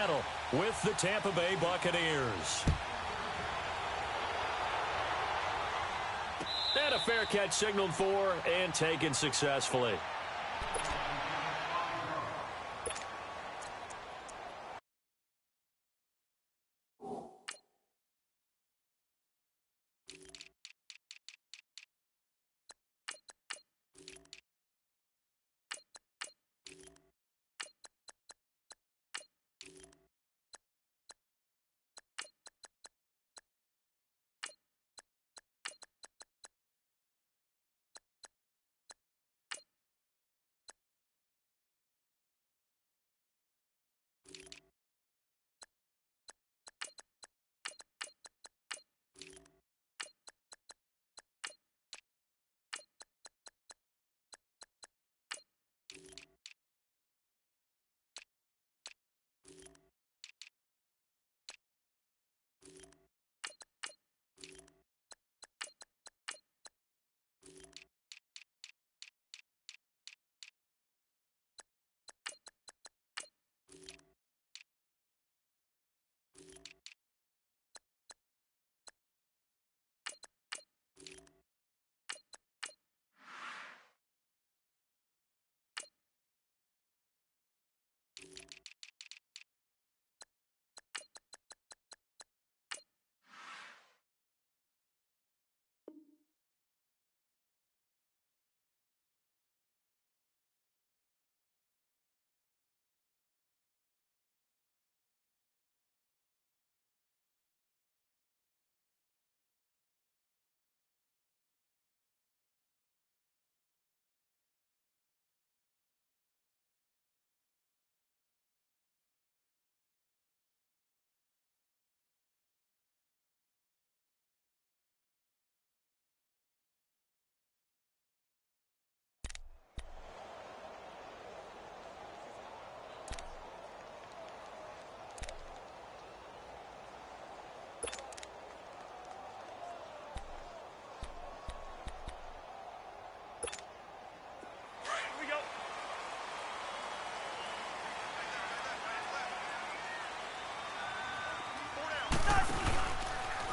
battle with the Tampa Bay Buccaneers. And a fair catch signaled for and taken successfully.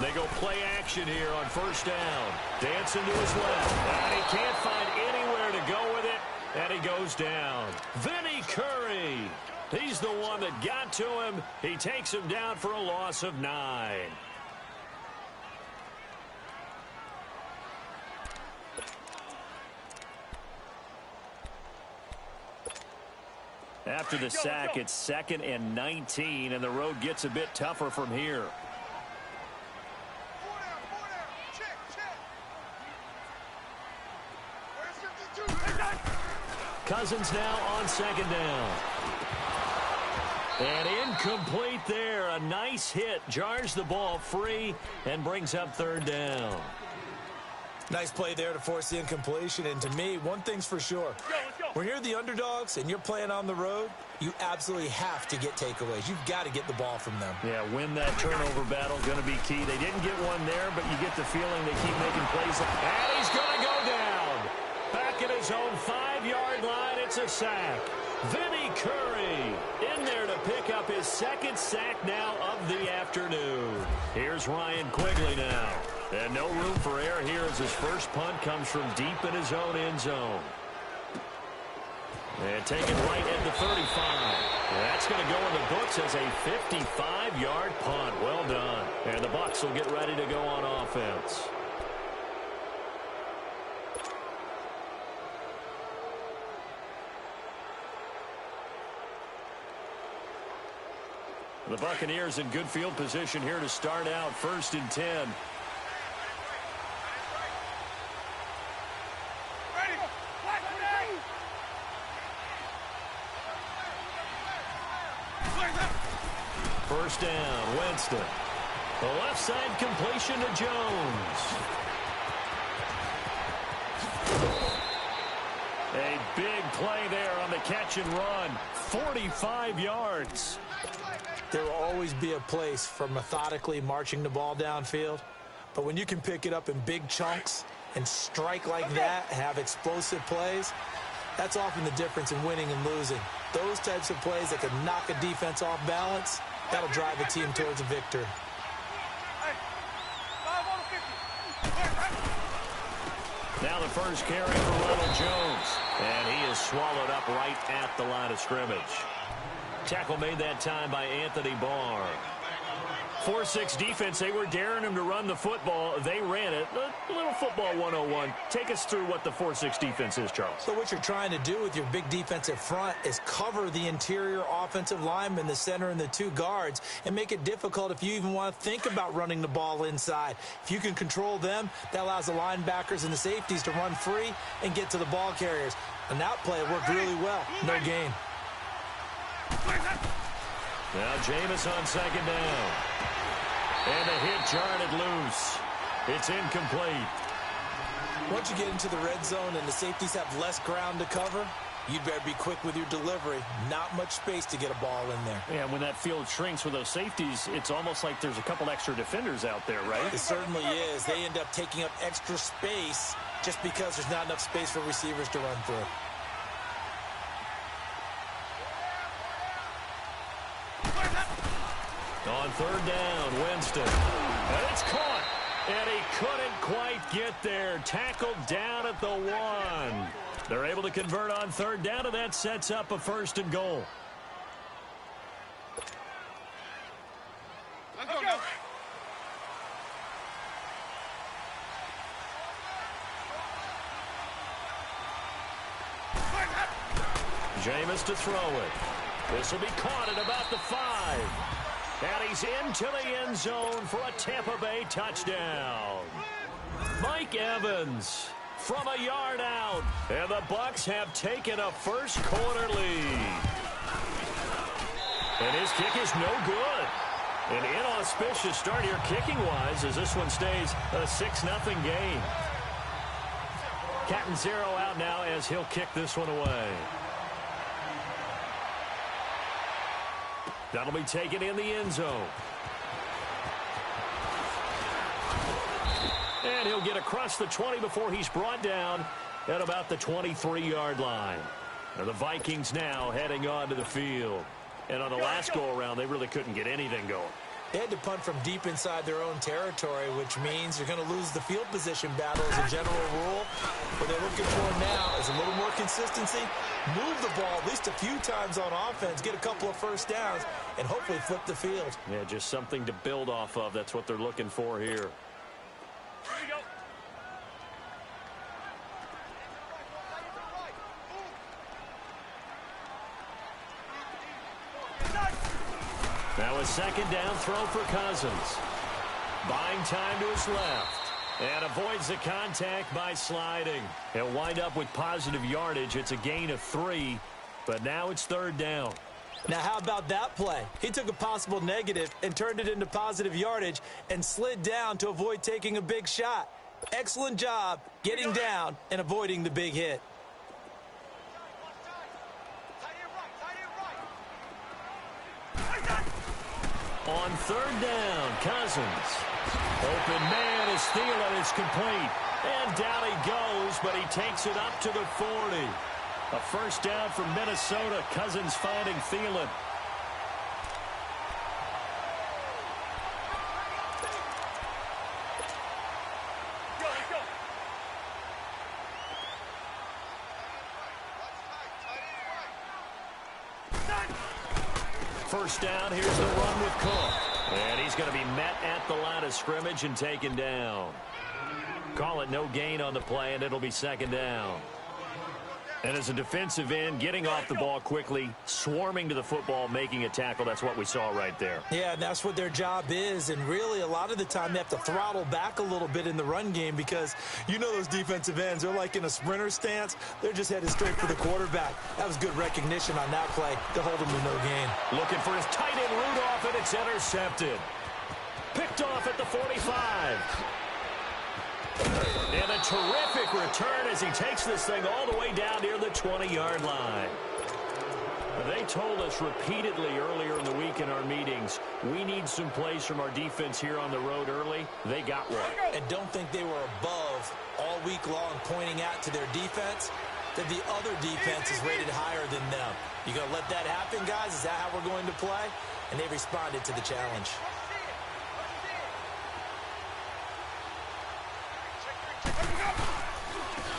They go play action here on first down. Dancing to his left. And he can't find anywhere to go with it. And he goes down. Vinny Curry. He's the one that got to him. He takes him down for a loss of 9. After the sack, it's 2nd and 19, and the road gets a bit tougher from here. Cousins now on 2nd down. And incomplete there. A nice hit. Jars the ball free and brings up 3rd down. Nice play there to force the incompletion. And to me, one thing's for sure. When you're the underdogs and you're playing on the road, you absolutely have to get takeaways. You've got to get the ball from them. Yeah, win that turnover battle. Going to be key. They didn't get one there, but you get the feeling they keep making plays. And he's going to go down. Back at his own 5-yard line, it's a sack. Vinny Curry in there to pick up his 2nd sack now of the afternoon. Here's Ryan Quigley now. And no room for error here as his first punt comes from deep in his own end zone. And taken right at the 35. That's going to go in the books as a 55-yard punt. Well done. And the Bucs will get ready to go on offense. The Buccaneers in good field position here to start out 1st and 10. First down, Winston. The left side completion to Jones. A big play there on the catch and run. 45 yards. There will always be a place for methodically marching the ball downfield. But when you can pick it up in big chunks and strike like that, have explosive plays, that's often the difference in winning and losing. Those types of plays that can knock a defense off balance, that'll drive a team towards a victory. Now the first carry for Ronald Jones. And he is swallowed up right at the line of scrimmage. Tackle made that time by Anthony Barr. 4-6 defense, they were daring him to run the football. They ran it. A little football 101. Take us through what the 4-6 defense is, Charles. So what you're trying to do with your big defensive front is cover the interior offensive lineman, the center, and the two guards, and make it difficult if you even want to think about running the ball inside. If you can control them, that allows the linebackers and the safeties to run free and get to the ball carriers. And that play worked really well. No gain. Now Jameis on second down. And the hit jarred loose. It's incomplete. Once you get into the red zone and the safeties have less ground to cover, you'd better be quick with your delivery. Not much space to get a ball in there. Yeah, when that field shrinks with those safeties, it's almost like there's a couple extra defenders out there, right? It certainly is. They end up taking up extra space just because there's not enough space for receivers to run through. On third down, Winston. And it's caught. And he couldn't quite get there. Tackled down at the 1. They're able to convert on third down, and that sets up a 1st and goal. Let's go. Jameis to throw it. This will be caught at about the 5. And he's into the end zone for a Tampa Bay touchdown. Mike Evans from a yard out. And the Bucs have taken a first quarter lead. And his kick is no good. An inauspicious start here kicking-wise as this one stays a 6-0 game. Cat and 0 out now as he'll kick this one away. That'll be taken in the end zone. And he'll get across the 20 before he's brought down at about the 23-yard line. Now the Vikings now heading onto the field. And on the last go-around, they really couldn't get anything going. They had to punt from deep inside their own territory, which means you're going to lose the field position battle as a general rule. What they're looking for now is a little more consistency, move the ball at least a few times on offense, get a couple of first downs, and hopefully flip the field. Yeah, just something to build off of. That's what they're looking for here. Here we go. Now a second down throw for Cousins. Buying time to his left. And avoids the contact by sliding. He'll wind up with positive yardage. It's a gain of 3, but now it's third down. Now, how about that play? He took a possible negative and turned it into positive yardage and slid down to avoid taking a big shot. Excellent job getting down and avoiding the big hit. On third down, Cousins. Open man is Thielen. It's complete. And down he goes, but he takes it up to the 40. A first down from Minnesota. Cousins finding Thielen. First down, here's the run with Cook. And he's going to be met at the line of scrimmage and taken down. Call it no gain on the play, and it'll be second down. And as a defensive end, getting off the ball quickly, swarming to the football, making a tackle, that's what we saw right there. Yeah, and that's what their job is. And really, a lot of the time, they have to throttle back a little bit in the run game because you know those defensive ends, they're like in a sprinter stance. They're just headed straight for the quarterback. That was good recognition on that play to hold him to no gain. Looking for his tight end Rudolph, and it's intercepted. Picked off at the 45. And a terrific return as he takes this thing all the way down near the 20-yard line. They told us repeatedly earlier in the week in our meetings, we need some plays from our defense here on the road early. They got one. And don't think they were above all week long pointing out to their defense. that the other defense is rated higher than them. You going to let that happen, guys? Is that how we're going to play? And they responded to the challenge.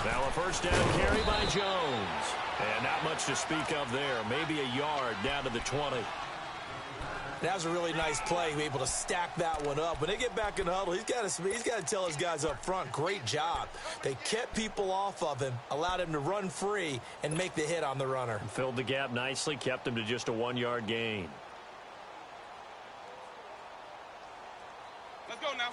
Now a first down carry by Jones. And not much to speak of there. Maybe a yard down to the 20. That was a really nice play, able to stack that one up. When they get back in the huddle, he's got to tell his guys up front, great job. They kept people off of him, allowed him to run free, and make the hit on the runner. Filled the gap nicely, kept him to just a 1-yard gain. Let's go now.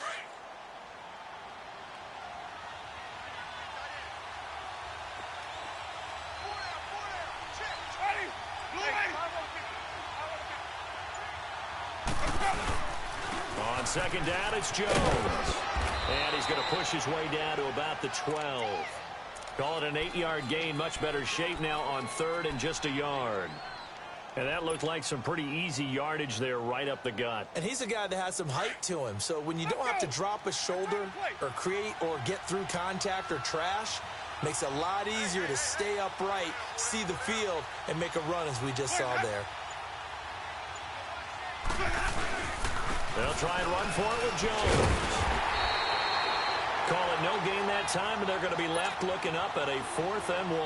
On second down, it's Jones. And he's going to push his way down to about the 12. Call it an 8-yard gain. Much better shape now on third and just a yard. And that looked like some pretty easy yardage there right up the gut. And he's a guy that has some height to him. So when you don't have to drop a shoulder or create or get through contact or trash, makes it a lot easier to stay upright, see the field, and make a run as we just saw there. They'll try and run for it with Jones. Call it no gain that time, and they're going to be left looking up at a 4th and 1.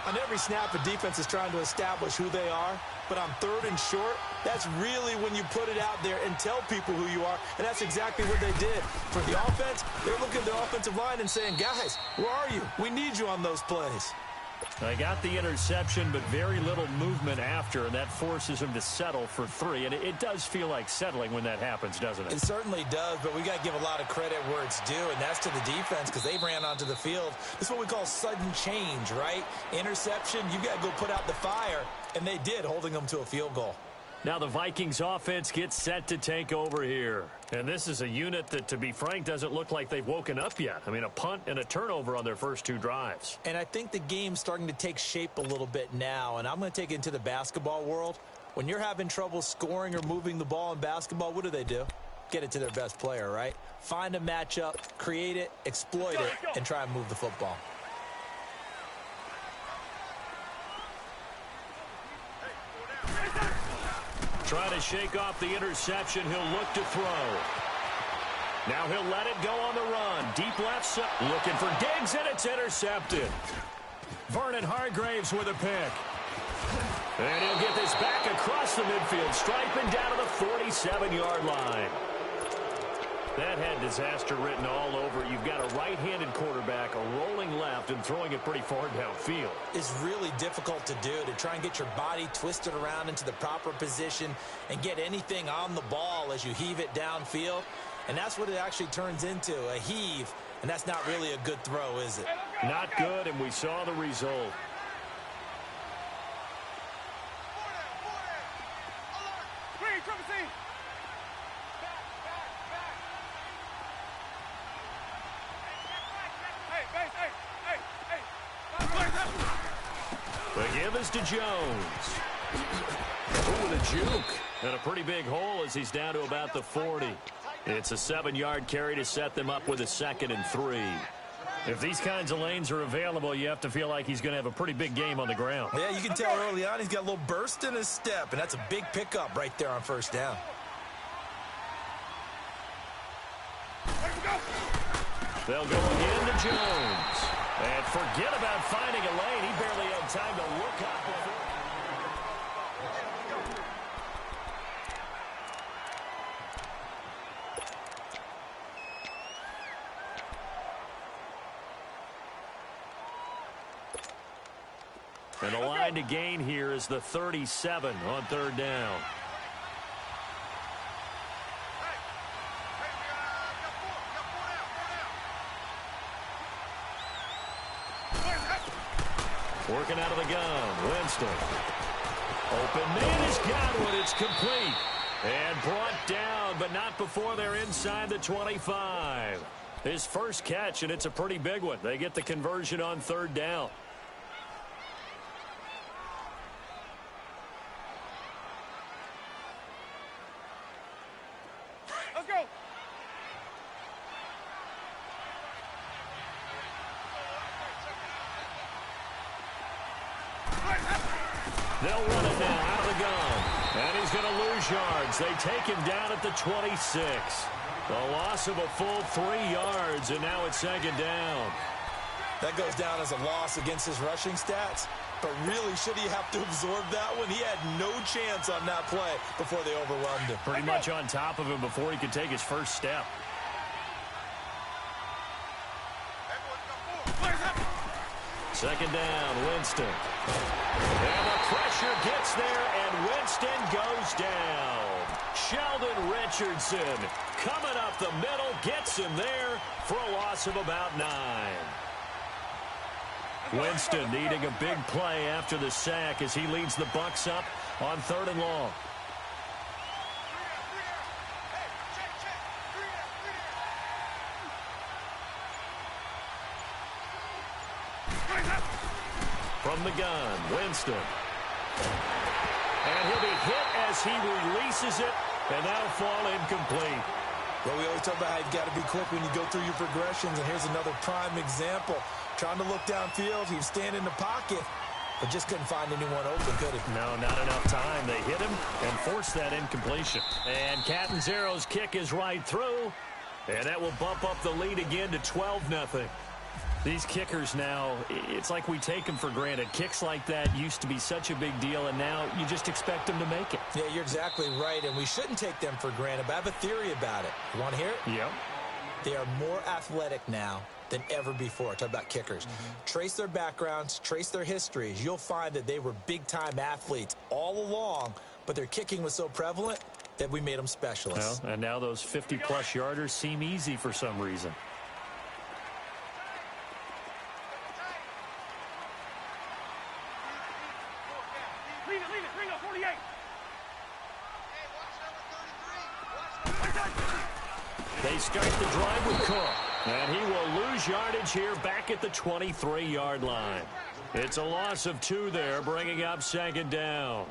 On every snap, a defense is trying to establish who they are, but on third and short, that's really when you put it out there and tell people who you are, and that's exactly what they did. For the offense, they're looking at the offensive line and saying, guys, where are you? We need you on those plays. They got the interception, but very little movement after, and that forces him to settle for 3. And it does feel like settling when that happens, doesn't it? It certainly does, but we got to give a lot of credit where it's due, and that's to the defense because they ran onto the field. This is what we call sudden change, right? Interception, you got to go put out the fire, and they did, holding them to a field goal. Now the Vikings offense gets set to take over here. And this is a unit that, to be frank, doesn't look like they've woken up yet. I mean, a punt and a turnover on their first 2 drives. And I think the game's starting to take shape a little bit now, and I'm going to take it into the basketball world. When you're having trouble scoring or moving the ball in basketball, what do? Get it to their best player, right? Find a matchup, create it, exploit it, and try and move the football. Trying to shake off the interception. He'll look to throw. Now he'll let it go on the run. Deep left side. Looking for Diggs, and it's intercepted. Vernon Hargraves with a pick. And he'll get this back across the midfield, striping down to the 47-yard line. That had disaster written all over it. You've got a right-handed quarterback, a rolling left, and throwing it pretty far downfield. It's really difficult to do, to try and get your body twisted around into the proper position and get anything on the ball as you heave it downfield. And that's what it actually turns into, a heave. And that's not really a good throw, is it? Not good, and we saw the result. The give is to Jones. Ooh, the juke. And a pretty big hole as he's down to about the 40. It's a 7-yard carry to set them up with a 2nd and 3. If these kinds of lanes are available, you have to feel like he's going to have a pretty big game on the ground. Yeah, you can tell early on he's got a little burst in his step, and that's a big pickup right there on first down. They'll go again to Jones. And forget about finding a lane. He barely had time to look up before. And the line to gain here is the 37 on third down. Working out of the gun, Winston. Open man is got one. It's complete. And brought down, but not before they're inside the 25. His first catch, and it's a pretty big one. They get the conversion on third down. Let's go. They'll run it now out of the gun. And he's going to lose yards. They take him down at the 26. A loss of a full 3 yards, and now it's second down. That goes down as a loss against his rushing stats. But really, should he have to absorb that one? He had no chance on that play before they overwhelmed him. Pretty much on top of him before he could take his first step. Second down, Winston. And the pressure gets there, and Winston goes down. Sheldon Richardson coming up the middle, gets him there for a loss of about 9. Winston needing a big play after the sack as he leads the Bucs up on 3rd and long. From the gun, Winston. And he'll be hit as he releases it, and that'll fall incomplete. Well, we always talk about how you've got to be quick when you go through your progressions, and here's another prime example. Trying to look downfield, he was standing in the pocket, but just couldn't find anyone open, could he? No, not enough time. They hit him and forced that incompletion. And Catanzaro's kick is right through, and that will bump up the lead again to 12-0. These kickers now, it's like we take them for granted. Kicks like that used to be such a big deal, and now you just expect them to make it. Yeah, you're exactly right, and we shouldn't take them for granted, but I have a theory about it. You want to hear it? Yep. They are more athletic now than ever before. Talk about kickers. Trace their backgrounds, trace their histories. You'll find that they were big-time athletes all along, but their kicking was so prevalent that we made them specialists. Well, and now those 50-plus yarders seem easy for some reason. Leave it, 48. They start the drive with Cook, and he will lose yardage here back at the 23-yard line. It's a loss of 2 there, bringing up second down.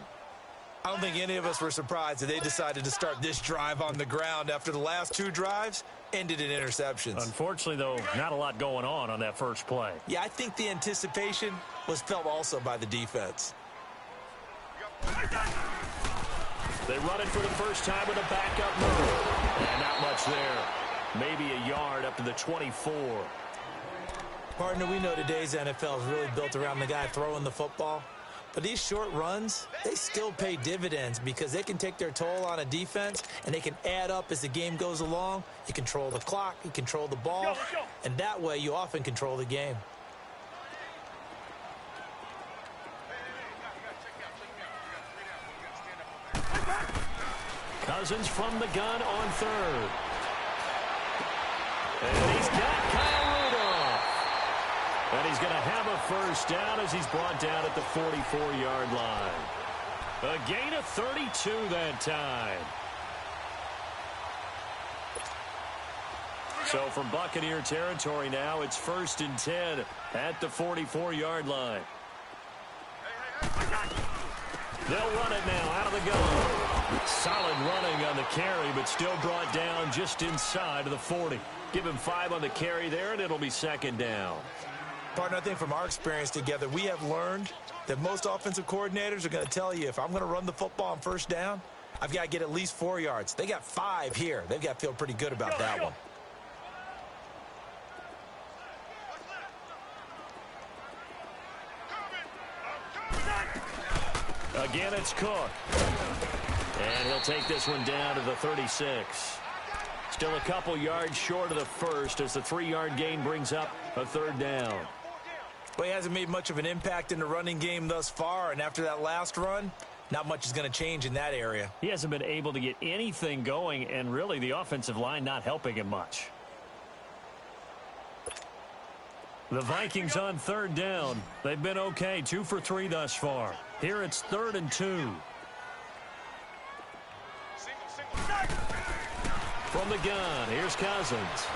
I don't think any of us were surprised that they decided to start this drive on the ground after the last 2 drives ended in interceptions. Unfortunately, though, not a lot going on that first play. Yeah, I think the anticipation was felt also by the defense. They run it for the first time with a backup move. And not much there. Maybe a yard up to the 24. Partner, we know today's NFL is really built around the guy throwing the football. But these short runs, they still pay dividends because they can take their toll on a defense and they can add up as the game goes along. You control the clock, you control the ball, and that way you often control the game. Cousins from the gun on 3rd. And he's got Kyle Rudolph. And he's going to have a first down as he's brought down at the 44-yard line. A gain of 32 that time. So from Buccaneer territory now, it's 1st and 10 at the 44-yard line. They'll run it now out of the gun. Solid running on the carry, but still brought down just inside of the 40. Give him 5 on the carry there, and it'll be second down. Partner, I think from our experience together, we have learned that most offensive coordinators are going to tell you, if I'm going to run the football on first down, I've got to get at least 4 yards. They got 5 here. They've got to feel pretty good about that one. Again, it's Cook. And he'll take this one down to the 36. Still a couple yards short of the first as the 3-yard gain brings up a 3rd down. Well, he hasn't made much of an impact in the running game thus far, and after that last run, not much is going to change in that area. He hasn't been able to get anything going, and really the offensive line not helping him much. The Vikings on 3rd down. They've been okay, 2 for 3 thus far. Here it's 3rd and 2. From the gun, here's Cousins.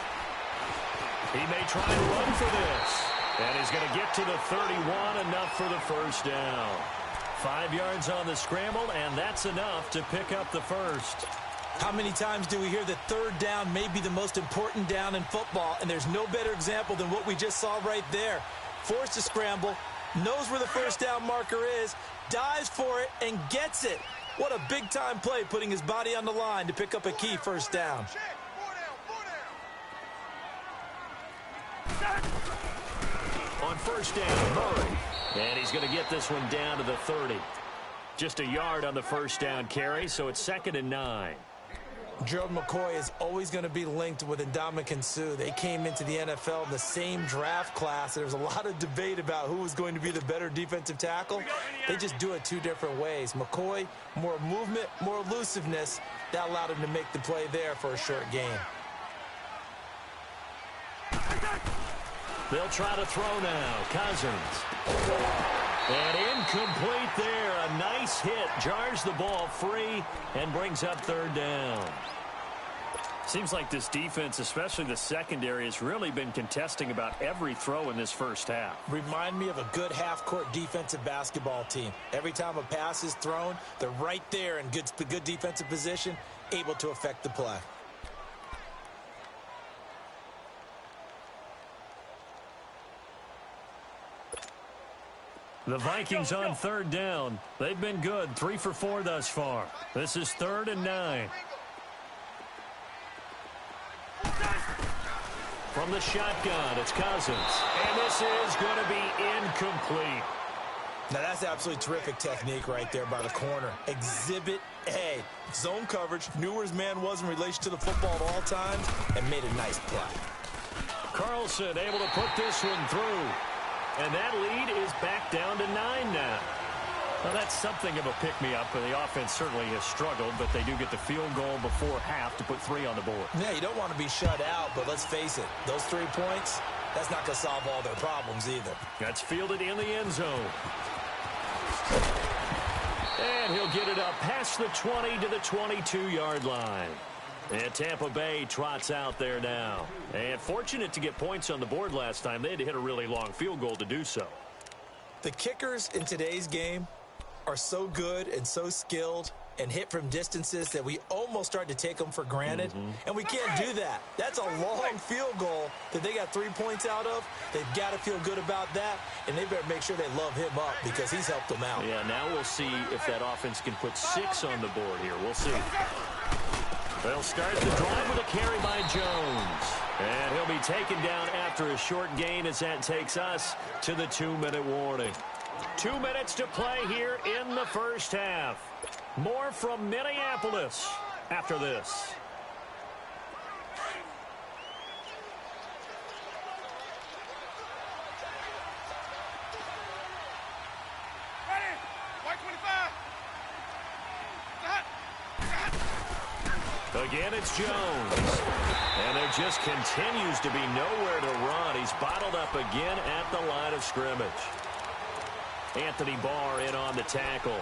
He may try and run for this. And he's going to get to the 31, enough for the first down. 5 yards on the scramble, and that's enough to pick up the first. How many times do we hear that 3rd down may be the most important down in football, and there's no better example than what we just saw right there. Forced to scramble, knows where the first down marker is, dives for it, and gets it. What a big-time play, putting his body on the line to pick up a key first down. On first down, Murray. And he's going to get this one down to the 30. Just a yard on the first down carry, so it's 2nd and 9. Gerald McCoy is always going to be linked with Ndamukong Suh. They came into the NFL in the same draft class. There was a lot of debate about who was going to be the better defensive tackle. They just do it two different ways. McCoy, more movement, more elusiveness. That allowed him to make the play there for a short gain. They'll try to throw now. Cousins. And incomplete there. A nice hit. Jars the ball free and brings up 3rd down. Seems like this defense, especially the secondary, has really been contesting about every throw in this first half. Remind me of a good half-court defensive basketball team. Every time a pass is thrown, they're right there in good defensive position, able to affect the play. The Vikings on 3rd down. They've been good, 3 for 4 thus far. This is 3rd and 9. From the shotgun, it's Cousins. And this is going to be incomplete. Now, that's absolutely terrific technique right there by the corner. Exhibit A. Zone coverage, knew where his man was in relation to the football at all times, and made a nice play. Carlson able to put this one through. And that lead is back down to 9 now. Well, that's something of a pick-me-up. The offense certainly has struggled, but they do get the field goal before half to put 3 on the board. Yeah, you don't want to be shut out, but let's face it, those 3 points, that's not going to solve all their problems either. That's fielded in the end zone. And he'll get it up past the 20 to the 22-yard line. And Tampa Bay trots out there now. And fortunate to get points on the board last time. They had to hit a really long field goal to do so. The kickers in today's game are so good and so skilled and hit from distances that we almost start to take them for granted. And we can't do that. That's a long field goal that they got 3 points out of. They've got to feel good about that, and they better make sure they love him up because he's helped them out. Yeah, now we'll see if that offense can put 6 on the board here. We'll see. They'll start the drive with a carry by Jones. And he'll be taken down after a short gain as that takes us to the 2-minute warning. 2 minutes to play here in the first half. More from Minneapolis after this. Ready? White 25. Again, it's Jones. And there just continues to be nowhere to run. He's bottled up again at the line of scrimmage. Anthony Barr in on the tackle.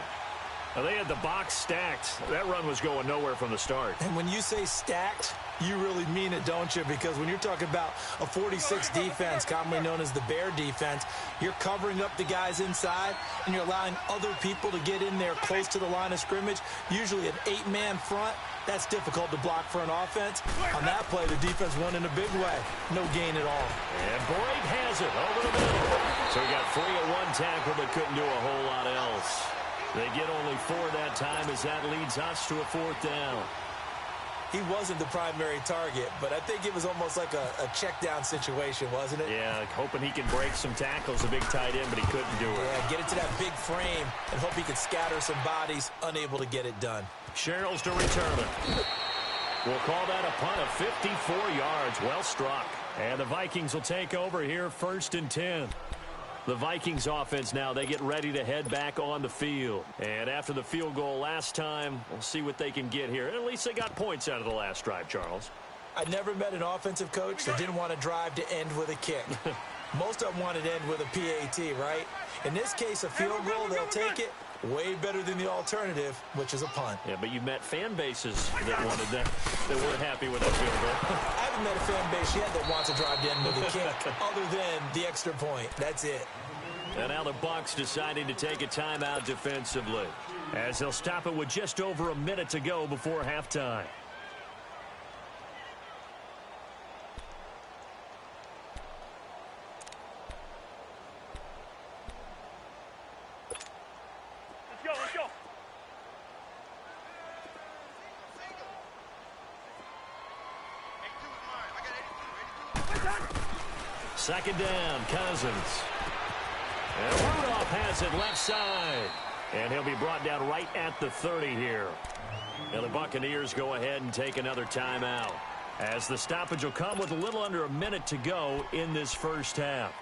Now, they had the box stacked. That run was going nowhere from the start. And when you say stacked, you really mean it, don't you? Because when you're talking about a 46 defense, commonly known as the Bear defense, you're covering up the guys inside, and you're allowing other people to get in there close to the line of scrimmage, usually an 8-man front. That's difficult to block for an offense. On that play, the defense won in a big way. No gain at all. And Blake has it over the middle. So he got free at one tackle but couldn't do a whole lot else. They get only 4 that time as that leads us to a 4th down. He wasn't the primary target, but I think it was almost like a check-down situation, wasn't it? Yeah, hoping he can break some tackles, a big tight end, but he couldn't do it. Yeah, get it to that big frame and hope he could scatter some bodies, unable to get it done. Sherrills to return it. We'll call that a punt of 54 yards. Well struck. And the Vikings will take over here 1st and 10. The Vikings offense now, they get ready to head back on the field. And after the field goal last time, we'll see what they can get here. At least they got points out of the last drive, Charles. I never met an offensive coach that didn't want to drive to end with a kick. Most of them wanted to end with a PAT, right? In this case, a field goal, they'll take it. Way better than the alternative, which is a punt. Yeah, but you've met fan bases that wanted that weren't happy with the field goal. I haven't met a fan base yet that wants to drive to end with a kick, other than the extra point. That's it. And now the Bucs deciding to take a timeout defensively, as they'll stop it with just over a minute to go before halftime. Second down, Cousins. And Rudolph has it left side. And he'll be brought down right at the 30 here. And the Buccaneers go ahead and take another timeout, as the stoppage will come with a little under a minute to go in this first half.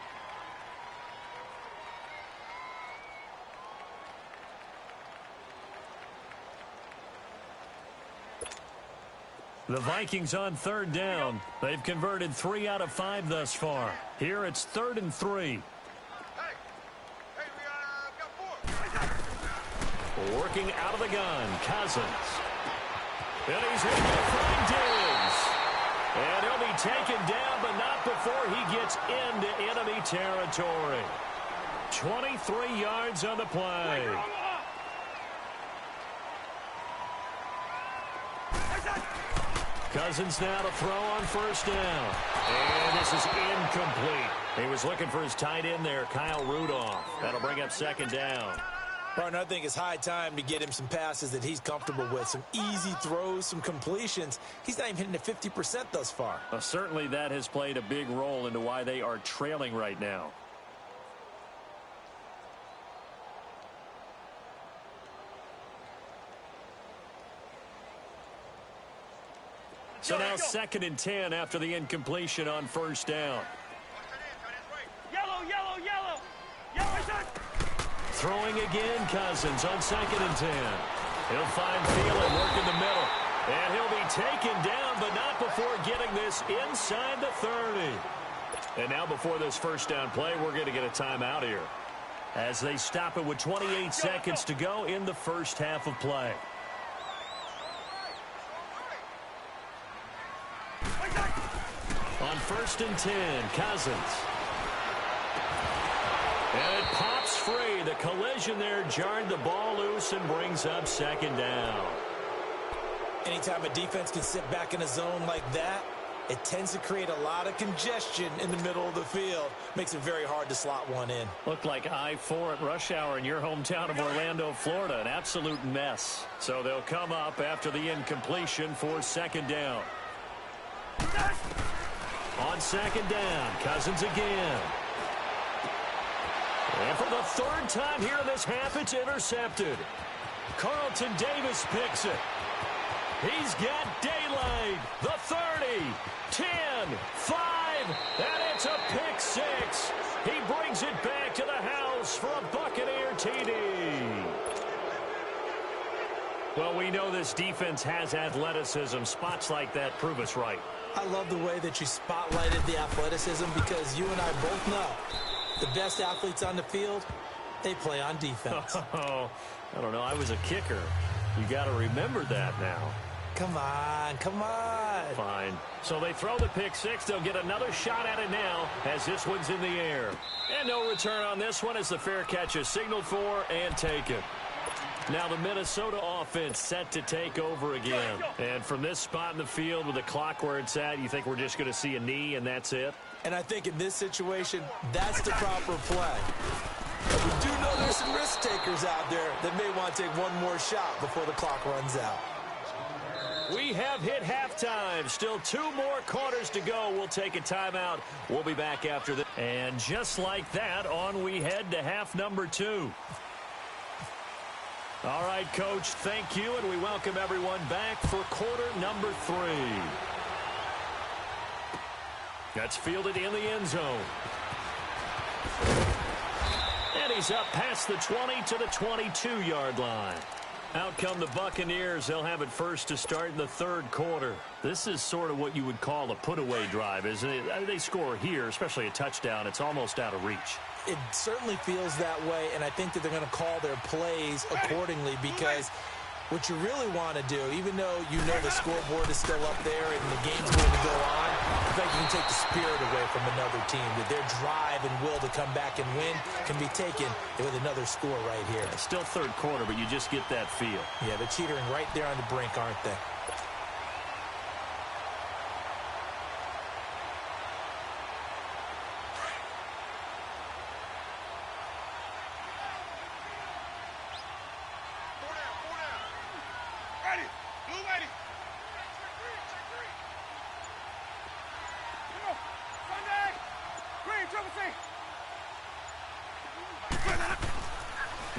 The Vikings on third down. They've converted 3 out of 5 thus far. Here it's 3rd and 3. Working out of the gun, Cousins. And he's able to find Diggs. And he'll be taken down, but not before he gets into enemy territory. 23 yards on the play. Cousins now to throw on first down. And this is incomplete. He was looking for his tight end there, Kyle Rudolph. That'll bring up second down. Partner, I think it's high time to get him some passes that he's comfortable with. Some easy throws, some completions. He's not even hitting the 50% thus far. Well, certainly that has played a big role into why they are trailing right now. So now 2nd and 10 after the incompletion on first down. Yellow, yellow, yellow. Yellow. Throwing again, Cousins on 2nd and 10. He'll find Thielen, work in the middle. And he'll be taken down, but not before getting this inside the 30. And now before this first down play, we're going to get a timeout here, as they stop it with 28 seconds to go in the first half of play. On 1st and 10, Cousins. And it pops free. The collision there jarred the ball loose and brings up second down. Anytime a defense can sit back in a zone like that, it tends to create a lot of congestion in the middle of the field. Makes it very hard to slot one in. Looked like I-4 at rush hour in your hometown of Orlando, Florida. An absolute mess. So they'll come up after the incompletion for second down. On second down, Cousins again. And for the 3rd time here in this half, it's intercepted. Carlton Davis picks it. He's got daylight. The 30, 10, 5, and it's a pick 6. He brings it back to the house for a Buccaneer TD. Well, we know this defense has athleticism. Spots like that prove us right. I love the way that you spotlighted the athleticism, because you and I both know the best athletes on the field, they play on defense. Oh, I don't know. I was a kicker. You got to remember that now. Come on, come on. Fine. So they throw the pick 6. They'll get another shot at it now, as this one's in the air. And no return on this one, as the fair catch is signaled for and taken. Now the Minnesota offense set to take over again. And from this spot in the field with the clock where it's at, you think we're just going to see a knee and that's it? And I think in this situation, that's the proper play. But we do know there's some risk takers out there that may want to take one more shot before the clock runs out. We have hit halftime. Still 2 more quarters to go. We'll take a timeout. We'll be back after this. And just like that, on we head to half number 2. All right, Coach, thank you, and we welcome everyone back for quarter number 3. That's fielded in the end zone. And he's up past the 20 to the 22-yard line. Out come the Buccaneers. They'll have it first to start in the 3rd quarter. This is sort of what you would call a put-away drive, isn't it? They score here, especially a touchdown. It's almost out of reach. It certainly feels that way, and I think that they're going to call their plays accordingly, because what you really want to do, even though you know the scoreboard is still up there and the game's going to go on, in fact, you can take the spirit away from another team, that their drive and will to come back and win can be taken with another score right here. It's still 3rd quarter, but you just get that feel. Yeah, they're teetering right there on the brink, aren't they?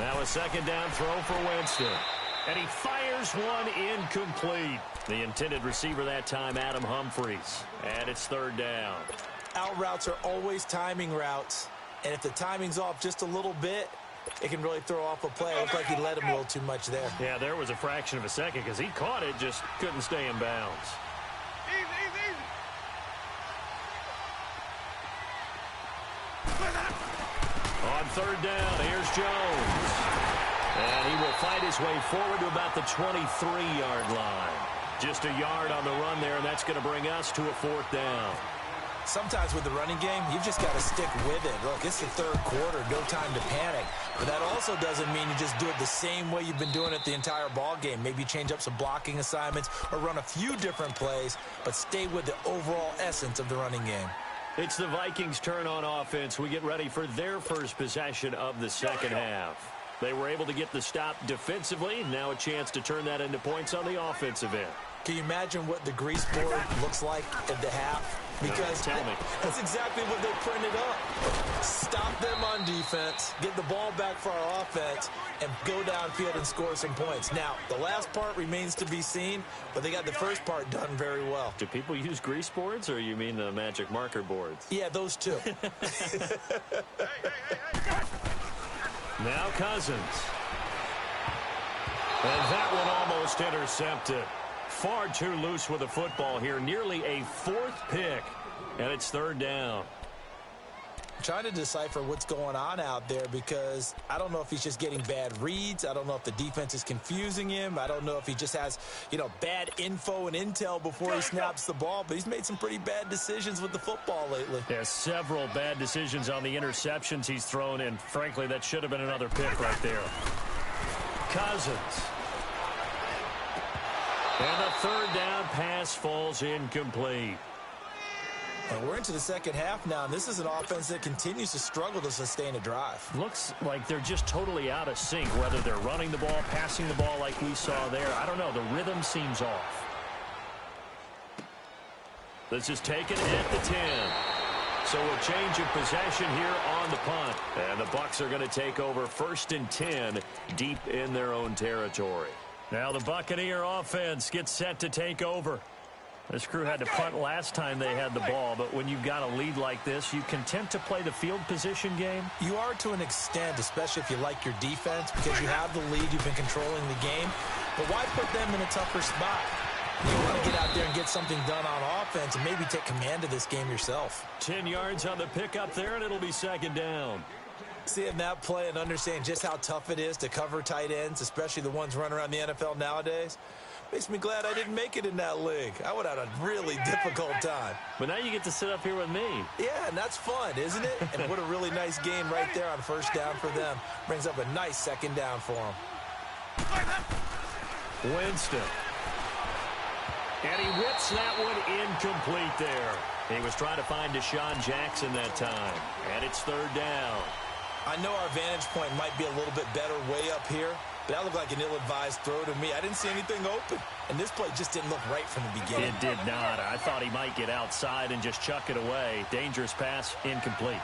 Now a second down throw for Winston. And he fires one incomplete. The intended receiver that time, Adam Humphries. And it's third down. Out routes are always timing routes. And if the timing's off just a little bit, it can really throw off a play. It looked like he let him a little too much there. Yeah, there was a fraction of a second because he caught it, just couldn't stay in bounds. Easy, easy, easy. On third down, here's Jones. And he will fight his way forward to about the 23-yard line. Just a yard on the run there, and that's going to bring us to a fourth down. Sometimes with the running game, you've just got to stick with it. Look, it's the third quarter, no time to panic. But that also doesn't mean you just do it the same way you've been doing it the entire ball game. Maybe change up some blocking assignments or run a few different plays, but stay with the overall essence of the running game. It's the Vikings' turn on offense. We get ready for their first possession of the second half. They were able to get the stop defensively. Now a chance to turn that into points on the offensive end. Can you imagine what the grease board looks like at the half? Because tell me. That's exactly what they printed up. Stop them on defense, get the ball back for our offense, and go downfield and score some points. Now, the last part remains to be seen, but they got the first part done very well. Do people use grease boards, or you mean the magic marker boards? Yeah, those two. Now Cousins. And that one almost intercepted. Far too loose with the football here. Nearly a fourth pick. And it's third down. I'm trying to decipher what's going on out there because I don't know if he's just getting bad reads. I don't know if the defense is confusing him. I don't know if he just has, bad info and intel before he snaps the ball. But he's made some pretty bad decisions with the football lately. There's several bad decisions on the interceptions he's thrown in. Frankly, that should have been another pick right there. Cousins. And the third down pass falls incomplete. And we're into the second half now, and this is an offense that continues to struggle to sustain a drive. Looks like they're just totally out of sync, whether they're running the ball, passing the ball like we saw there. I don't know. The rhythm seems off. This is taken at the 10. So a change of possession here on the punt. And the Bucs are going to take over 1st and 10 deep in their own territory. Now the Buccaneer offense gets set to take over. This crew had to punt last time they had the ball, but when you've got a lead like this, you content to play the field position game? You are to an extent, especially if you like your defense, because you have the lead, you've been controlling the game. But why put them in a tougher spot? You want to get out there and get something done on offense and maybe take command of this game yourself. 10 yards on the pickup there, and it'll be second down. Seeing that play and understanding just how tough it is to cover tight ends, especially the ones running around the NFL nowadays, makes me glad I didn't make it in that league. I would have had a really difficult time. But now you get to sit up here with me. Yeah, and that's fun, isn't it? And what a really nice gain right there on first down for them. Brings up a nice second down for them. Winston. And he whips that one incomplete there. He was trying to find Deshaun Jackson that time. And it's third down. I know our vantage point might be a little bit better way up here, but that looked like an ill-advised throw to me. I didn't see anything open, and this play just didn't look right from the beginning. It did not. I thought he might get outside and just chuck it away. Dangerous pass, incomplete.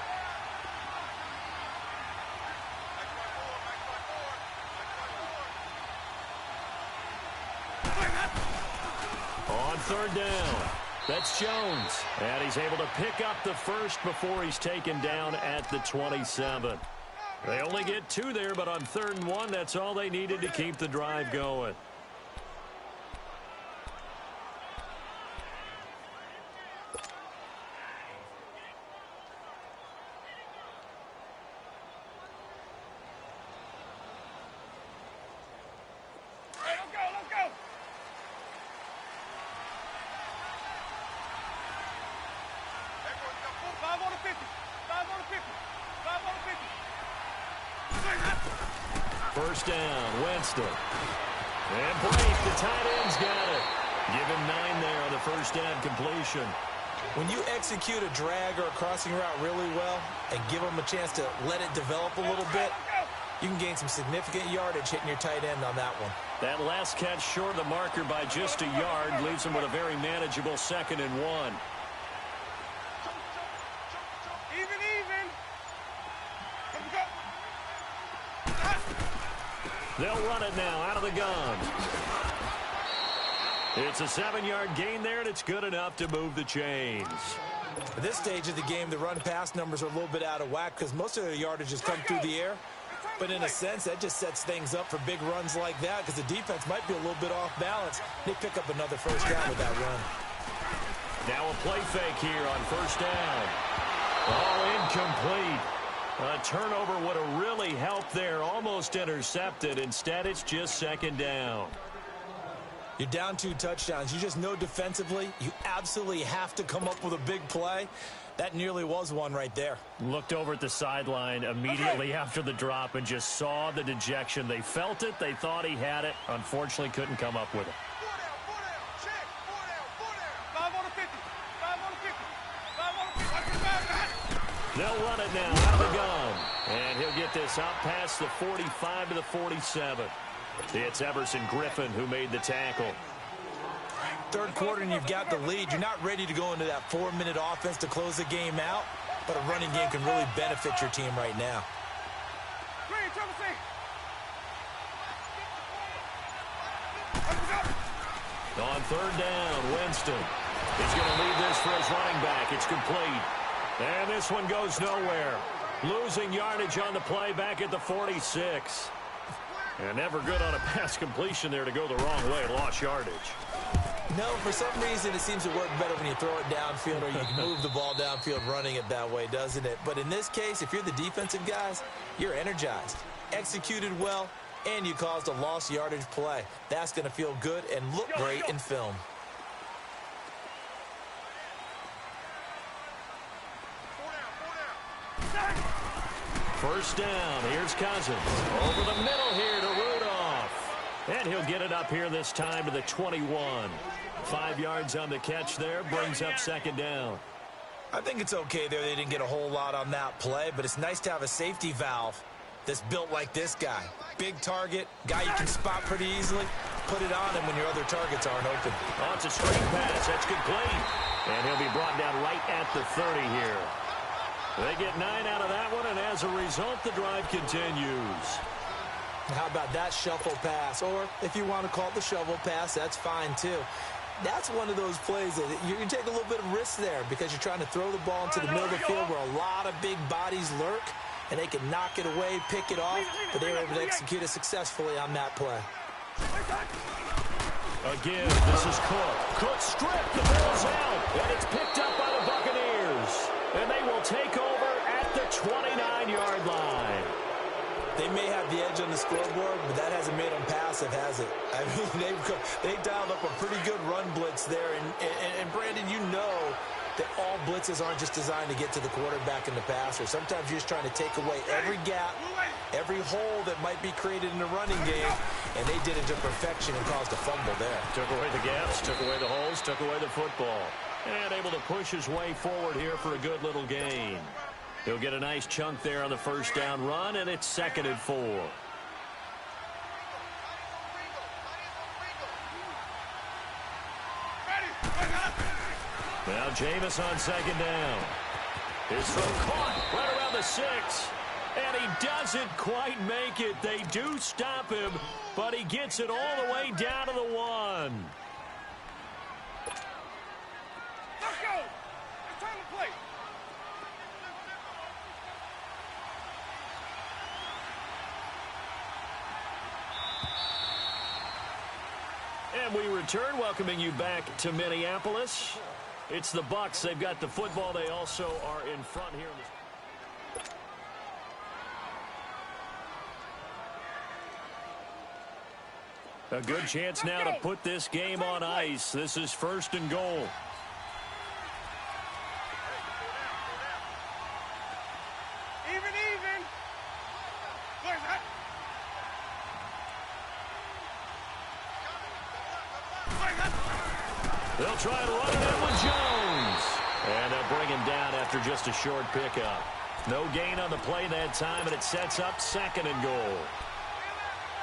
On third down, that's Jones. And he's able to pick up the first before he's taken down at the 27. They only get 2 there, but on 3rd and 1, that's all they needed to keep the drive going. Let's go. 5 on the 50. 5 on the 50. 5 on the 50. First down, Winston. And Blake, the tight end's got it. Give him 9 there on the first down completion. When you execute a drag or a crossing route really well and give them a chance to let it develop a little bit, you can gain some significant yardage hitting your tight end on that one. That last catch short of the marker by just a yard leaves him with a very manageable 2nd and 1. Even. Let's go. They'll run it now out of the gun. It's a 7-yard gain there, and it's good enough to move the chains. At this stage of the game, the run-pass numbers are a little bit out of whack because most of their yardage has come through the air. But in a sense, that just sets things up for big runs like that because the defense might be a little bit off balance. They pick up another first down with that run. Now a play fake here on first down. Oh, incomplete. A turnover would have really helped there. Almost intercepted. Instead, it's just second down. You're down 2 touchdowns. You just know defensively you absolutely have to come up with a big play. That nearly was one right there. Looked over at the sideline immediately after the drop and just saw the dejection. They felt it. They thought he had it. Unfortunately, couldn't come up with it. 5 on the 50. 5 on the 50. 5 on the 50. They'll run it now out of the gun. And he'll get this out past the 45 to the 47. It's Everson Griffin who made the tackle. Third quarter and you've got the lead. You're not ready to go into that 4-minute offense to close the game out, but a running game can really benefit your team right now. Green, trouble C. On third down, Winston. He's going to leave this for his running back. It's complete. And this one goes nowhere. Losing yardage on the play back at the 46. And never good on a pass completion there to go the wrong way. Lost yardage. No, for some reason it seems to work better when you throw it downfield or you can move the ball downfield running it that way, doesn't it? But in this case, if you're the defensive guys, you're energized, executed well, and you caused a lost yardage play. That's going to feel good and look great in film. First down. Here's Cousins. Over the middle here to Rudolph. And he'll get it up here this time to the 21. 5 yards on the catch there. Brings up second down. I think it's okay there. They didn't get a whole lot on that play, but it's nice to have a safety valve that's built like this guy. Big target, guy you can spot pretty easily. Put it on him when your other targets aren't open. Oh, it's a straight pass. That's complete. And he'll be brought down right at the 30 here. They get 9 out of that one, and as a result, the drive continues. How about that shuffle pass? Or if you want to call it the shovel pass, that's fine too. That's one of those plays that you can take a little bit of risk there because you're trying to throw the ball into the middle of the field where a lot of big bodies lurk, and they can knock it away, pick it off, but they were able to execute it successfully on that play. Again, this is Cook. Cook stripped, the ball's out, and it's picked up by the Buccaneers. And they will take over at the 29-yard line. They may have the edge on the scoreboard, but that hasn't made them passive, has it? I mean, they dialed up a pretty good run blitz there. And Brandon, you know that all blitzes aren't just designed to get to the quarterback and the passer. Sometimes you're just trying to take away every gap, every hole that might be created in the running game, and they did it to perfection and caused a fumble there. Took away the gaps, took away the holes, took away the football. And able to push his way forward here for a good little gain. He'll get a nice chunk there on the first down run, and it's 2nd and 4. Now Jameis on second down. His throw caught right around the 6. And he doesn't quite make it. They do stop him, but he gets it all the way down to the 1. Let's go. It's time to play. And we return, welcoming you back to Minneapolis. It's the Bucs. They've got the football. They also are in front here. A good chance now to put this game on ice. This is 1st and goal. Even. Where's that? They'll try and run it in with Jones. And they'll bring him down after just a short pickup. No gain on the play that time, and it sets up 2nd and goal.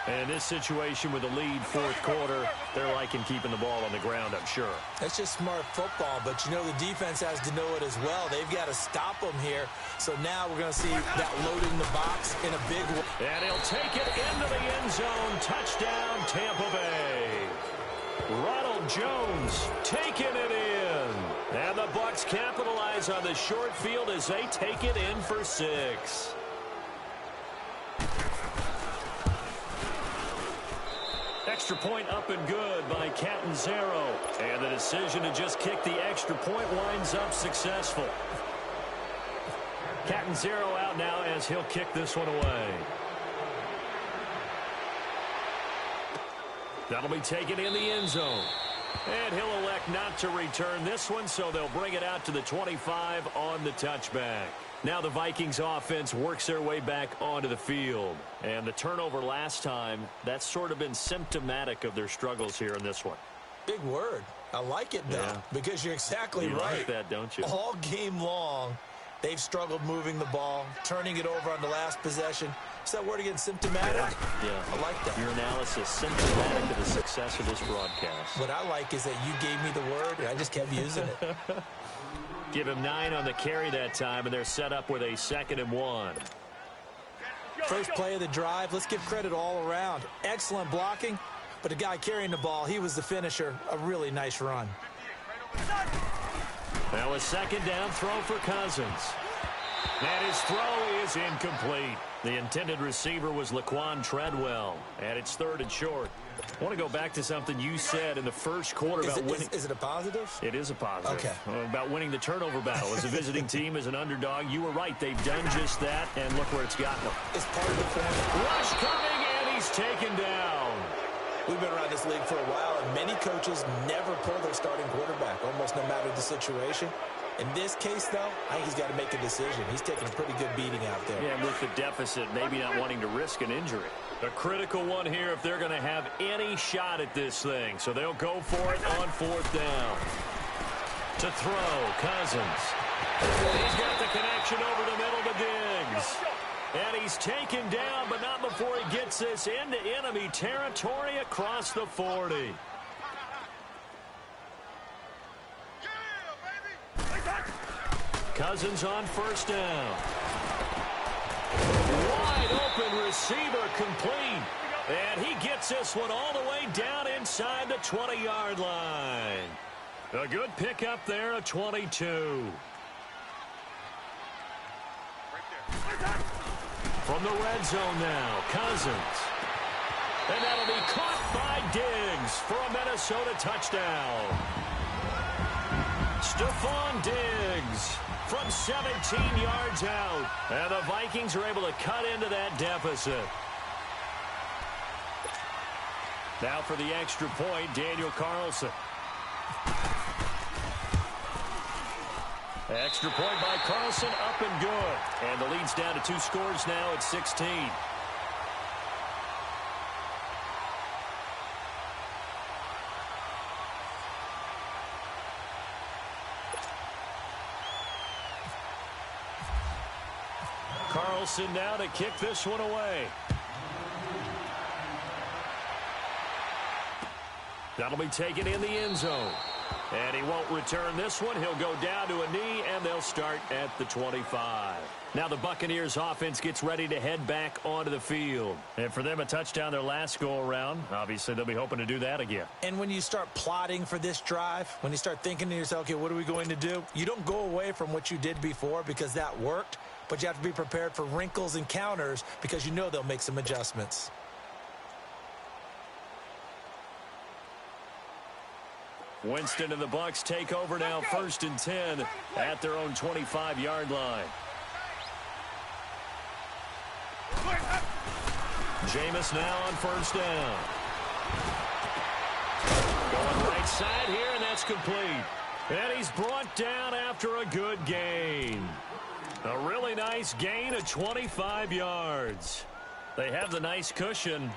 And in this situation with the lead fourth quarter, they're liking keeping the ball on the ground, I'm sure. That's just smart football, but you know the defense has to know it as well. They've got to stop them here. So now we're going to see that loading the box in a big way. And he'll take it into the end zone. Touchdown, Tampa Bay. Ronald Jones taking it in. And the Bucs capitalize on the short field as they take it in for 6. Extra point up and good by Catanzaro. And the decision to just kick the extra point winds up successful. Catanzaro out now as he'll kick this one away. That'll be taken in the end zone. And he'll elect not to return this one, so they'll bring it out to the 25 on the touchback. Now the Vikings offense works their way back onto the field. And the turnover last time, that's sort of been symptomatic of their struggles here in this one. Big word. I like it, though, because you're exactly you right. Like that, don't you? All game long, they've struggled moving the ball, turning it over on the last possession. Is that word again, symptomatic? Yeah. I like that. Your analysis, symptomatic of the success of this broadcast. What I like is that you gave me the word, and I just kept using it. Give him 9 on the carry that time, and they're set up with a 2nd and 1. First play of the drive, let's give credit all around. Excellent blocking, but the guy carrying the ball, he was the finisher. A really nice run. Now a 2nd down throw for Cousins. And his throw is incomplete. The intended receiver was Laquan Treadwell, and it's 3rd and short. I want to go back to something you said in the first quarter about winning. Is it a positive? It is a positive. Okay. About winning the turnover battle. As a visiting team, as an underdog, you were right. They've done just that, and look where it's gotten them. It's part of the formula. Rush coming, and he's taken down. We've been around this league for a while, and many coaches never pull their starting quarterback, almost no matter the situation. In this case, though, I think he's got to make a decision. He's taking a pretty good beating out there. Yeah, with the deficit, maybe not wanting to risk an injury. A critical one here if they're going to have any shot at this thing. So they'll go for it on 4th down. To throw, Cousins. He's got the connection over the middle to Diggs. And he's taken down, but not before he gets this into enemy territory across the 40. Cousins on 1st down. Wide open receiver complete. And he gets this one all the way down inside the 20-yard line. A good pickup there, a 22. From the red zone now, Cousins. And that'll be caught by Diggs for a Minnesota touchdown. Stephon Diggs from 17 yards out. And the Vikings are able to cut into that deficit. Now for the extra point, Daniel Carlson. Extra point by Carlson, up and good. And the lead's down to 2 scores now at 16. Carlson now to kick this one away. That'll be taken in the end zone. And he won't return this one. He'll go down to a knee, and they'll start at the 25. Now the Buccaneers offense gets ready to head back onto the field. And for them, a touchdown their last go-around. Obviously, they'll be hoping to do that again. And when you start plotting for this drive, when you start thinking to yourself, okay, what are we going to do? You don't go away from what you did before because that worked, but you have to be prepared for wrinkles and counters because you know they'll make some adjustments. Winston and the Bucs take over now, 1st and 10 at their own 25-yard line. Jameis now on 1st down. Going right side here, and that's complete. And he's brought down after a good gain. A really nice gain of 25 yards. They have the nice cushion.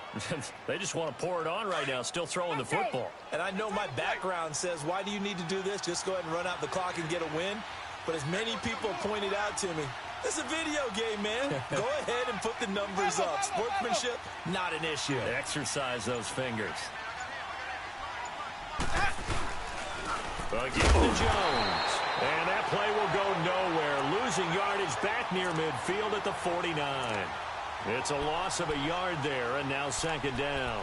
They just want to pour it on right now, still throwing the football. And I know my background says, why do you need to do this? Just go ahead and run out the clock and get a win. But as many people pointed out to me, It's a video game, man. Go ahead and put the numbers up. Sportsmanship, not an issue. Exercise those fingers. Again to Jones. And that play will go nowhere. Losing yardage back near midfield at the 49. It's a loss of a yard there, and now second down.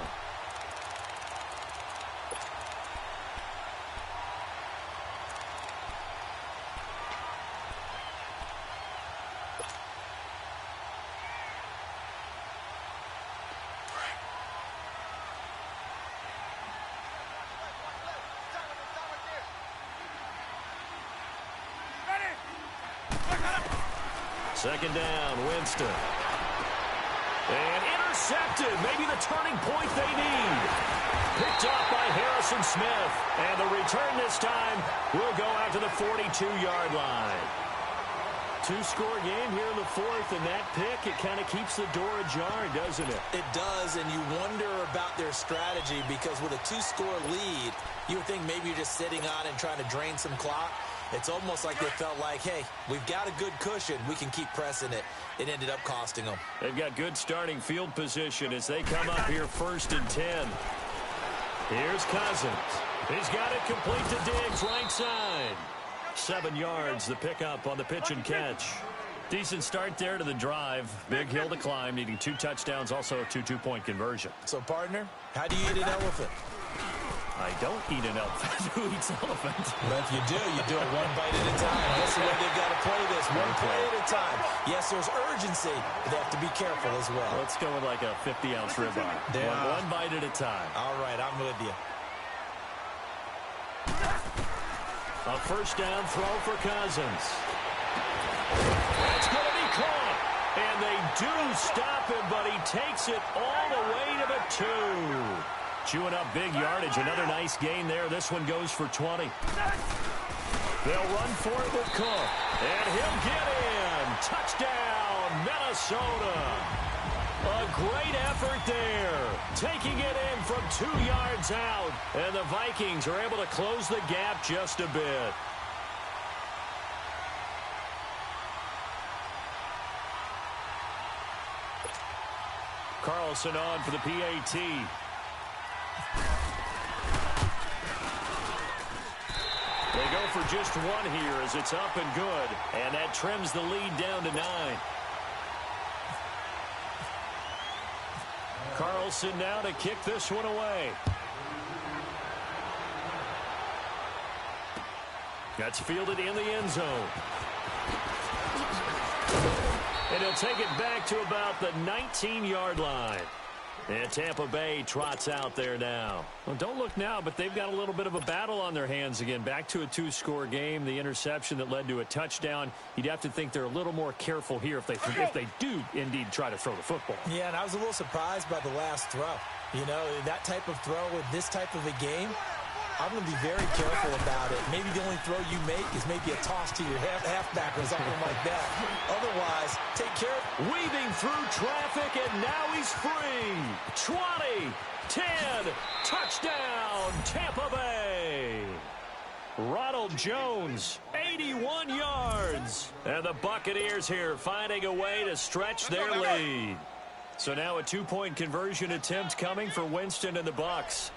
Second down, Winston. And intercepted. Maybe the turning point they need. Picked off by Harrison Smith. And the return this time will go out to the 42-yard line. Two-score game here in the fourth, and that pick, it kind of keeps the door ajar, doesn't it? It does, and you wonder about their strategy because with a two-score lead, you would think maybe you're just sitting on and trying to drain some clock. It's almost like they felt like, hey, we've got a good cushion. We can keep pressing it. It ended up costing them. They've got good starting field position as they come up here 1st and 10. Here's Cousins. He's got it complete to Diggs, right side. 7 yards, the pickup on the pitch and catch. Decent start there to the drive. Big hill to climb, needing 2 touchdowns, also a 2-2-point conversion. So, partner, how do you eat an elephant? I don't eat an elephant. Who eats elephant? Well, if you do it one bite at a time. That's the way they've got to play this, one play at a time. Yes, there's urgency, but they have to be careful as well. Let's go with like a 50-ounce ribeye. One bite at a time. All right, I'm with you. A first down throw for Cousins. That's going to be caught. And they do stop him, but he takes it all the way to the 2. Chewing up big yardage. Another nice gain there. This one goes for 20. They'll run for it with Cook. And he'll get in. Touchdown, Minnesota. A great effort there. Taking it in from 2 yards out. And the Vikings are able to close the gap just a bit. Carlson on for the PAT. They go for just 1 here as it's up and good. And that trims the lead down to 9. Carlson now to kick this one away. That's fielded in the end zone. And he'll take it back to about the 19-yard line. And Tampa Bay trots out there now. Well, don't look now, but they've got a little bit of a battle on their hands again. Back to a 2-score game. The interception that led to a touchdown. You'd have to think they're a little more careful here if they do indeed try to throw the football. Yeah, and I was a little surprised by the last throw. You know, that type of throw with this type of a game, I'm going to be very careful about it. Maybe the only throw you make is maybe a toss to your halfback or something like that. Otherwise, take care of it. Weaving through traffic, and now he's free. 20, 10, touchdown, Tampa Bay. Ronald Jones, 81 yards. And the Buccaneers here finding a way to stretch their lead. So now a 2-point conversion attempt coming for Winston and the Bucs.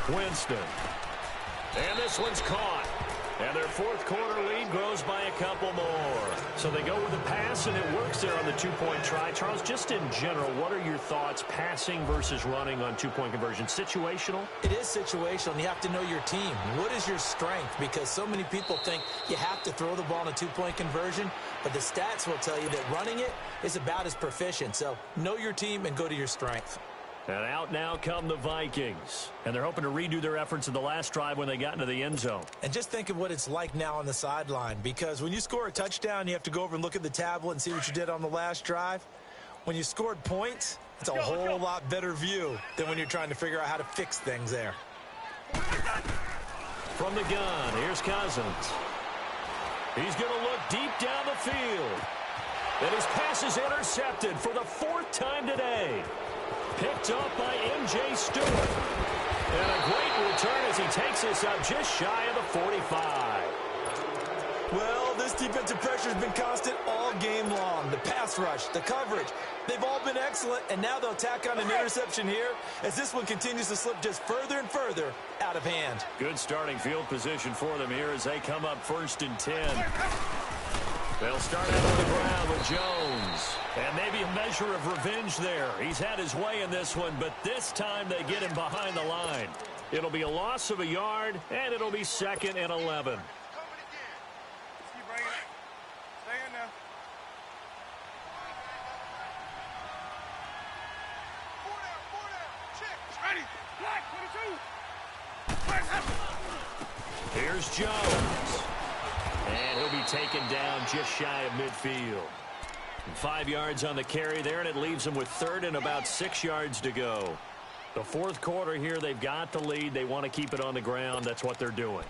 Winston. And this one's caught. And their 4th quarter lead grows by a couple more. So they go with a pass, and it works there on the 2-point try. Charles, just in general, what are your thoughts passing versus running on 2-point conversion? Situational? It is situational, and you have to know your team. What is your strength? Because so many people think you have to throw the ball in a 2-point conversion, but the stats will tell you that running it is about as proficient. So know your team and go to your strength. And out now come the Vikings. And they're hoping to redo their efforts in the last drive when they got into the end zone. And just think of what it's like now on the sideline. Because when you score a touchdown, you have to go over and look at the tablet and see what you did on the last drive. When you scored points, it's a whole lot better view than when you're trying to figure out how to fix things there. From the gun, here's Cousins. He's going to look deep down the field. And his pass is intercepted for the 4th time today. Picked up by M.J. Stewart. And a great return as he takes us up just shy of the 45. Well, this defensive pressure has been constant all game long. The pass rush, the coverage, they've all been excellent, and now they'll tack on an interception here as this one continues to slip just further and further out of hand. Good starting field position for them here as they come up 1st and 10. They'll start out on the ground with Jones. And maybe a measure of revenge there. He's had his way in this one, but this time they get him behind the line. It'll be a loss of a yard, and it'll be 2nd and 11. Here's Jones. And he'll be taken down just shy of midfield. 5 yards on the carry there, and it leaves him with 3rd and about 6 yards to go. The 4th quarter here, they've got the lead. They want to keep it on the ground. That's what they're doing.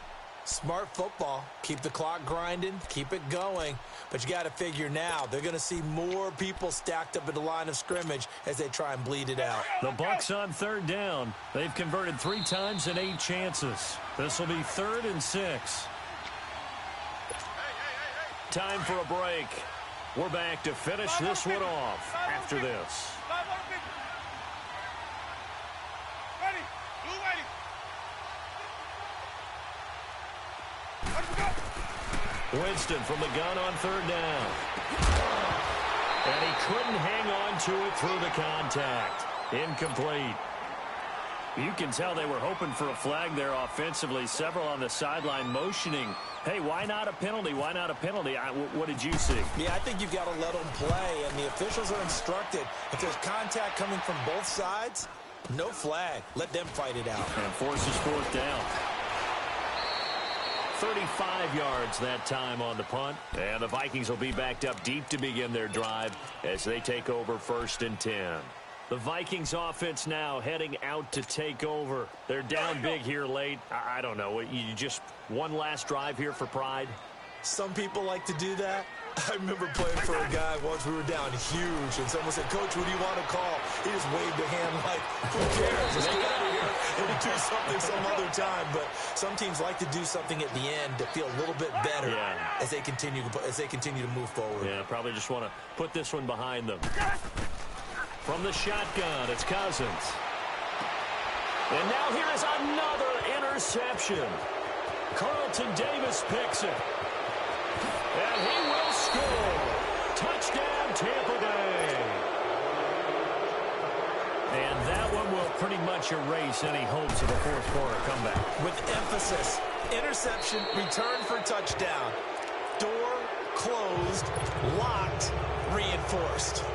Smart football. Keep the clock grinding. Keep it going. But you got to figure now, they're going to see more people stacked up at the line of scrimmage as they try and bleed it out. The Bucs on 3rd down. They've converted 3 times in 8 chances. This will be 3rd and 6. Time for a break. We're back to finish this one off after this. Winston from the gun on 3rd down. And he couldn't hang on to it through the contact. Incomplete. You can tell they were hoping for a flag there offensively. Several on the sideline motioning. Hey, why not a penalty? Why not a penalty? What did you see? Yeah, I think you've got to let them play, and the officials are instructed. If there's contact coming from both sides, no flag. Let them fight it out. And forces 4th down. 35 yards that time on the punt. And the Vikings will be backed up deep to begin their drive as they take over 1st and 10. The Vikings offense now heading out to take over. They're down big here late. I don't know. You just one last drive here for pride? Some people like to do that. I remember playing for a guy once. We were down huge, and someone said, "Coach, what do you want to call?" He just waved a hand like, "Who cares? Let's get out of here and do something some other time." But some teams like to do something at the end to feel a little bit better as they continue to move forward. Yeah, probably just want to put this one behind them. From the shotgun, it's Cousins. And now here is another interception. Carlton Davis picks it. And he will score. Touchdown, Tampa Bay. And that one will pretty much erase any hopes of a 4th quarter comeback. With emphasis, interception, return for touchdown. Door closed, locked, reinforced.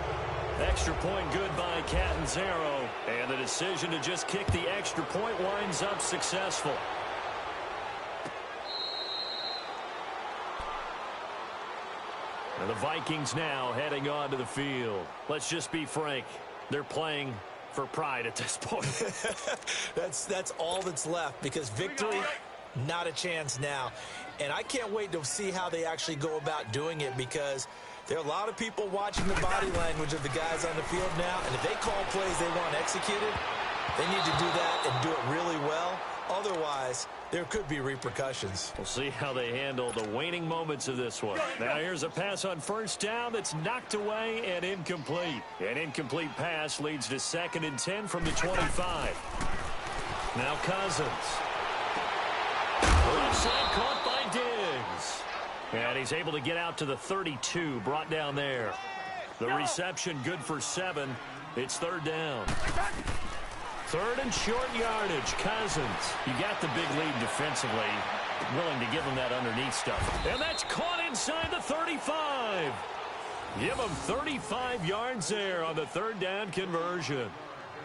Extra point good by Catanzaro. And the decision to just kick the extra point winds up successful. And the Vikings now heading onto the field. Let's just be frank. They're playing for pride at this point. That's all that's left, because victory, not a chance now. And I can't wait to see how they actually go about doing it, because there are a lot of people watching the body language of the guys on the field now, and if they call plays they want executed, they need to do that and do it really well. Otherwise, there could be repercussions. We'll see how they handle the waning moments of this one. Now here's a pass on 1st down that's knocked away and incomplete. An incomplete pass leads to 2nd and 10 from the 25. Now Cousins. Left side caught by Diggs. And he's able to get out to the 32, brought down there. The reception good for 7. It's 3rd down. 3rd and short yardage. Cousins. You got the big lead defensively. Willing to give him that underneath stuff. And that's caught inside the 35. Give him 35 yards there on the 3rd down conversion.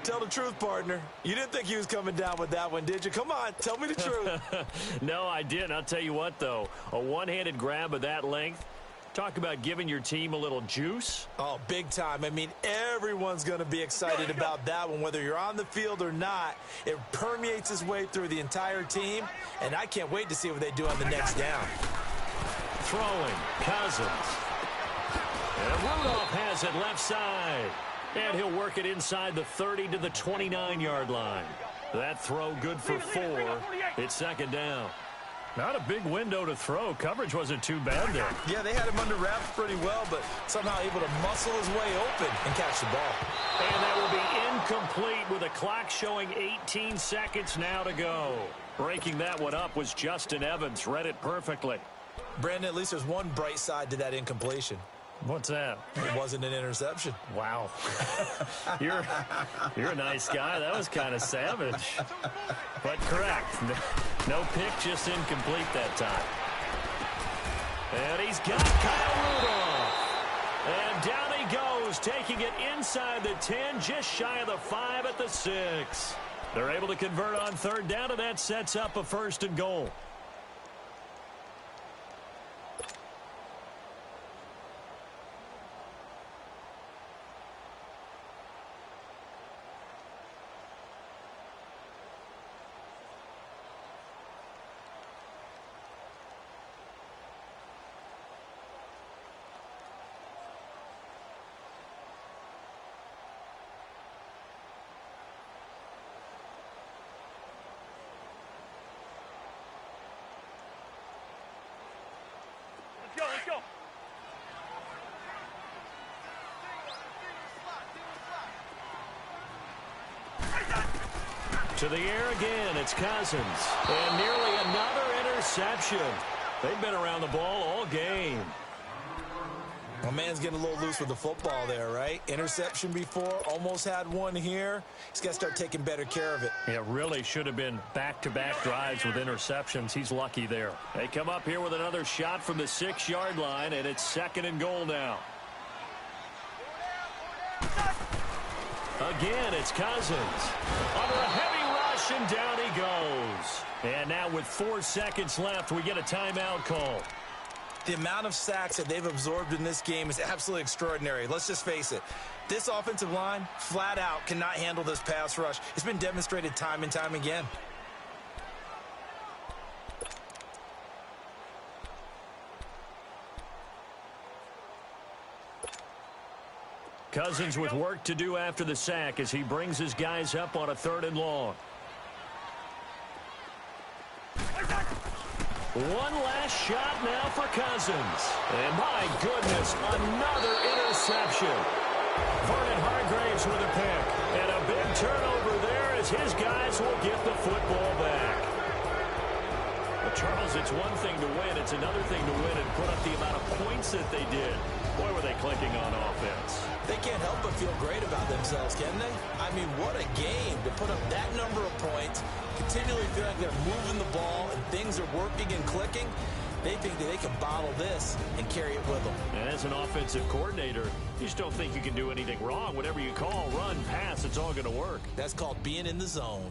Tell the truth, partner. You didn't think he was coming down with that one, did you? Come on, tell me the truth. No, I didn't. I'll tell you what, though. A one-handed grab of that length. Talk about giving your team a little juice. Oh, big time. I mean, everyone's going to be excited about that one, whether you're on the field or not. It permeates its way through the entire team, and I can't wait to see what they do on the next down. Throwing, Cousins. And Rudolph has it left side. And he'll work it inside the 30 to the 29-yard line. That throw good for 4. It's second down. Not a big window to throw. Coverage wasn't too bad there. Yeah, they had him under wraps pretty well, but somehow able to muscle his way open and catch the ball. And that will be incomplete with a clock showing 18 seconds now to go. Breaking that one up was Justin Evans. Read it perfectly. Brandon, at least there's one bright side to that incompletion. What's that? It wasn't an interception. Wow. You're a nice guy. That was kind of savage. But correct. No pick, just incomplete that time. And he's got Kyle Rudolph. And down he goes, taking it inside the 10, just shy of the 5 at the 6. They're able to convert on third down, and that sets up a 1st and goal. Let's go. To the air again, it's Cousins. And nearly another interception. They've been around the ball all game. My man's getting a little loose with the football there, right? Interception before, almost had one here. He's got to start taking better care of it. It really should have been back-to-back drives with interceptions. He's lucky there. They come up here with another shot from the 6-yard line, and it's 2nd and goal now. Again, it's Cousins. Under a heavy rush, and down he goes. And now with 4 seconds left, we get a timeout call. The amount of sacks that they've absorbed in this game is absolutely extraordinary. Let's just face it. This offensive line, flat out, cannot handle this pass rush. It's been demonstrated time and time again. Cousins with work to do after the sack as he brings his guys up on a 3rd and long. One last shot now for Cousins. And my goodness, another interception. Vernon Hargraves with a pick. And a big turnover there as his guys will get the football back. Well, Charles, it's one thing to win. It's another thing to win and put up the amount of points that they did. Boy, were they clicking on offense. They can't help but feel great about themselves, can they? I mean, what a game to put up that number of points, continually feel like they're moving the ball and things are working and clicking. They think that they can bottle this and carry it with them. And as an offensive coordinator, you just don't think you can do anything wrong. Whatever you call, run, pass, it's all going to work. That's called being in the zone.